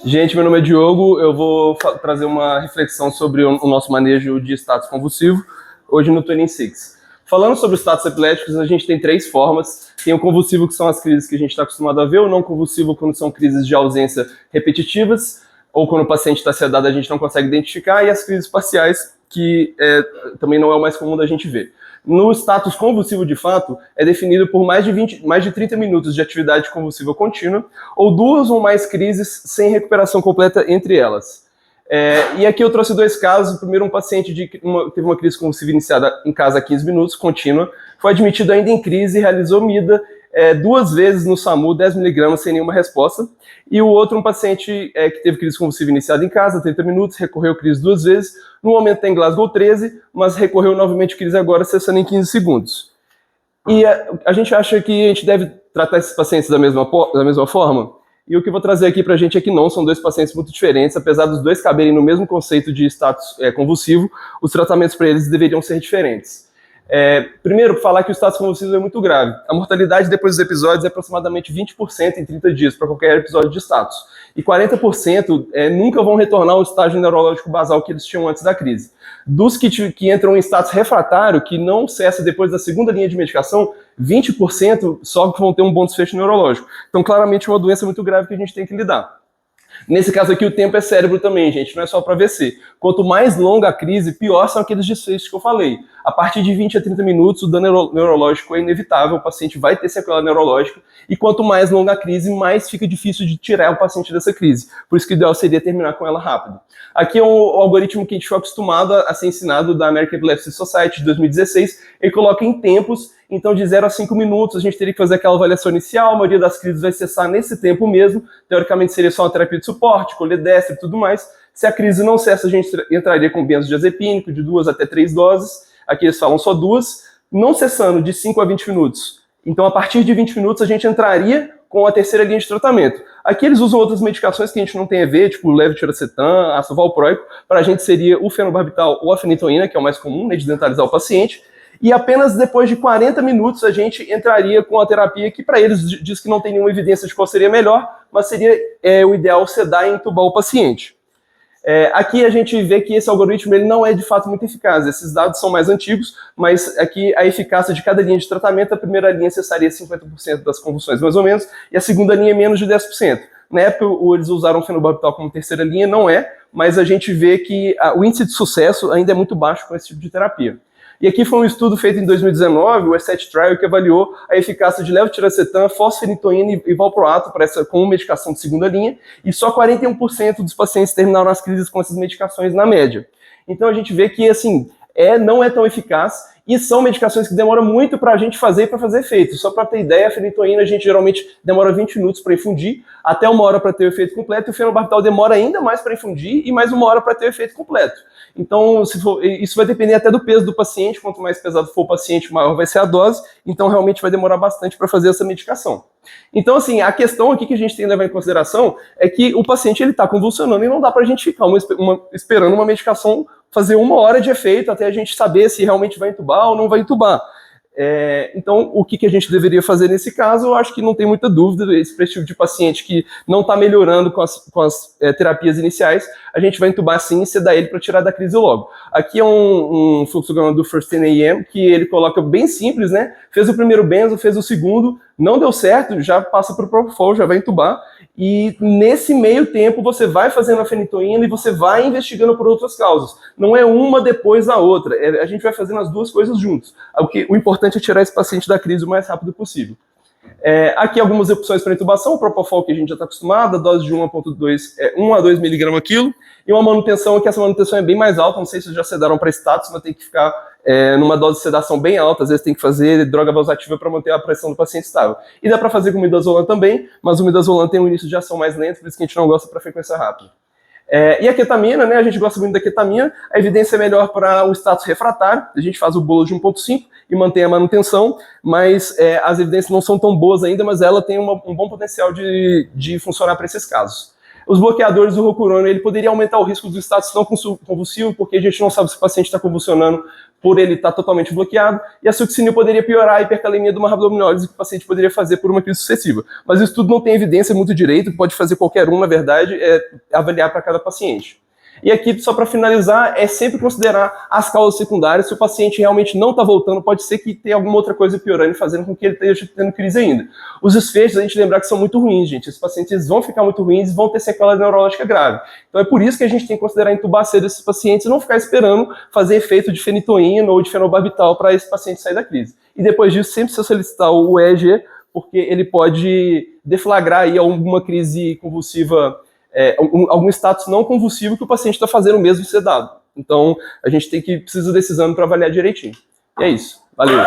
Gente, meu nome é Diogo, eu vou trazer uma reflexão sobre o nosso manejo de status convulsivo, hoje no 26. Falando sobre os status epiléticos, a gente tem três formas. Tem o convulsivo, que são as crises que a gente está acostumado a ver, o não convulsivo, quando são crises de ausência repetitivas, ou quando o paciente está sedado a gente não consegue identificar, e as crises parciais, que também não é o mais comum da gente ver. No status convulsivo de fato, é definido por mais de 30 minutos de atividade convulsiva contínua, ou duas ou mais crises sem recuperação completa entre elas. E aqui eu trouxe dois casos. Primeiro, um paciente teve uma crise convulsiva iniciada em casa há 15 minutos, contínua, foi admitido ainda em crise e realizou MIDA 2 vezes no SAMU, 10 mg sem nenhuma resposta. E o outro, um paciente que teve crise convulsiva iniciada em casa, 30 minutos, recorreu crise 2 vezes, no momento está em Glasgow 13, mas recorreu novamente crise agora, cessando em 15 segundos. E a gente acha que a gente deve tratar esses pacientes da mesma forma? E o que eu vou trazer aqui para a gente é que não, são dois pacientes muito diferentes. Apesar dos dois caberem no mesmo conceito de status convulsivo, os tratamentos para eles deveriam ser diferentes. Primeiro, falar que o status convulsivo é muito grave. A mortalidade depois dos episódios é aproximadamente 20% em 30 dias para qualquer episódio de status. E 40% nunca vão retornar ao estágio neurológico basal que eles tinham antes da crise. Dos que entram em status refratário, que não cessa depois da segunda linha de medicação, 20% só vão ter um bom desfecho neurológico. Então, claramente, é uma doença muito grave que a gente tem que lidar. Nesse caso aqui, o tempo é cérebro também, gente, não é só para AVC. Quanto mais longa a crise, pior são aqueles desfechos que eu falei. A partir de 20 a 30 minutos, o dano neurológico é inevitável, o paciente vai ter sequela neurológica, e quanto mais longa a crise, mais fica difícil de tirar o paciente dessa crise. Por isso que o ideal seria terminar com ela rápido. Aqui é um algoritmo que a gente foi acostumado a ser ensinado da American Epilepsy Society de 2016. Ele coloca em tempos, então de 0 a 5 minutos a gente teria que fazer aquela avaliação inicial, a maioria das crises vai cessar nesse tempo mesmo, teoricamente seria só uma terapia de suporte, coledestre e tudo mais. Se a crise não cessa, a gente entraria com benzodiazepínico de 2 até 3 doses, aqui eles falam só 2, não cessando de 5 a 20 minutos. Então a partir de 20 minutos a gente entraria com a terceira linha de tratamento. Aqui eles usam outras medicações que a gente não tem a ver, tipo levetiracetam, ácido valproico. Para a gente seria o fenobarbital ou a fenitoína, que é o mais comum, né, de dentalizar o paciente. E apenas depois de 40 minutos a gente entraria com a terapia que para eles diz que não tem nenhuma evidência de qual seria melhor, mas seria o ideal sedar e entubar o paciente. Aqui a gente vê que esse algoritmo ele não é de fato muito eficaz. Esses dados são mais antigos, mas aqui a eficácia de cada linha de tratamento, a primeira linha cessaria 50% das convulsões, mais ou menos, e a segunda linha menos de 10%. Na época, eles usaram o fenobarbital como terceira linha, não é, mas a gente vê que o índice de sucesso ainda é muito baixo com esse tipo de terapia. E aqui foi um estudo feito em 2019, o ESSET Trial, que avaliou a eficácia de levetiracetam, fosfenitoína e valproato como medicação de segunda linha, e só 41% dos pacientes terminaram as crises com essas medicações na média. Então a gente vê que assim, não é tão eficaz, e são medicações que demoram muito para a gente fazer e para fazer efeito. Só para ter ideia, a fenitoína a gente geralmente demora 20 minutos para infundir, até 1 hora para ter o efeito completo, e o fenobarbital demora ainda mais para infundir e mais 1 hora para ter o efeito completo. Então, isso vai depender até do peso do paciente. Quanto mais pesado for o paciente, maior vai ser a dose. Então, realmente vai demorar bastante para fazer essa medicação. Então, assim, a questão aqui que a gente tem que levar em consideração é que o paciente está convulsionando e não dá para a gente ficar esperando uma medicação fazer 1 hora de efeito até a gente saber se realmente vai entubar ou não vai entubar. Então, o que a gente deveria fazer nesse caso, eu acho que não tem muita dúvida. Esse tipo de paciente que não está melhorando com as terapias iniciais, a gente vai entubar sim e sedar ele para tirar da crise logo. Aqui é um fluxograma do First 10 AM, que ele coloca bem simples, né? Fez o primeiro benzo, fez o segundo, não deu certo, já passa para o propofol, já vai entubar. E nesse meio tempo você vai fazendo a fenitoína e você vai investigando por outras causas. Não é uma depois da outra, a gente vai fazendo as duas coisas juntos. O importante é tirar esse paciente da crise o mais rápido possível. Aqui algumas opções para intubação, o propofol que a gente já está acostumado, a dose de 1 a 2 mg quilo, e uma manutenção, que essa manutenção é bem mais alta, não sei se já sedaram para status, mas tem que ficar numa dose de sedação bem alta, às vezes tem que fazer droga vasoativa para manter a pressão do paciente estável. E dá para fazer com o midazolam também, mas o midazolam tem um início de ação mais lento, por isso que a gente não gosta para frequência rápida. E a ketamina, né, a gente gosta muito da ketamina, a evidência é melhor para o status refratário, a gente faz o bolo de 1,5 e mantém a manutenção, mas as evidências não são tão boas ainda, mas ela tem um bom potencial de funcionar para esses casos. Os bloqueadores do rocurônio, ele poderia aumentar o risco do status não convulsivo, porque a gente não sabe se o paciente está convulsionando por ele estar totalmente bloqueado, e a succinil poderia piorar a hipercalemia de uma rabdominólise que o paciente poderia fazer por uma crise sucessiva. Mas isso tudo não tem evidência muito direito, pode fazer qualquer um, na verdade, avaliar para cada paciente. E aqui, só para finalizar, é sempre considerar as causas secundárias. Se o paciente realmente não está voltando, pode ser que tenha alguma outra coisa piorando e fazendo com que ele esteja tendo crise ainda. Os desfechos, a gente lembrar que são muito ruins, gente. Esses pacientes vão ficar muito ruins e vão ter sequela neurológica grave. Então é por isso que a gente tem que considerar intubar cedo esses pacientes e não ficar esperando fazer efeito de fenitoína ou de fenobarbital para esse paciente sair da crise. E depois disso, sempre se solicitar o EEG, porque ele pode deflagrar aí alguma crise convulsiva, algum status não convulsivo que o paciente está fazendo mesmo sedado. Então, a gente precisa desse exame para avaliar direitinho. E é isso. Valeu!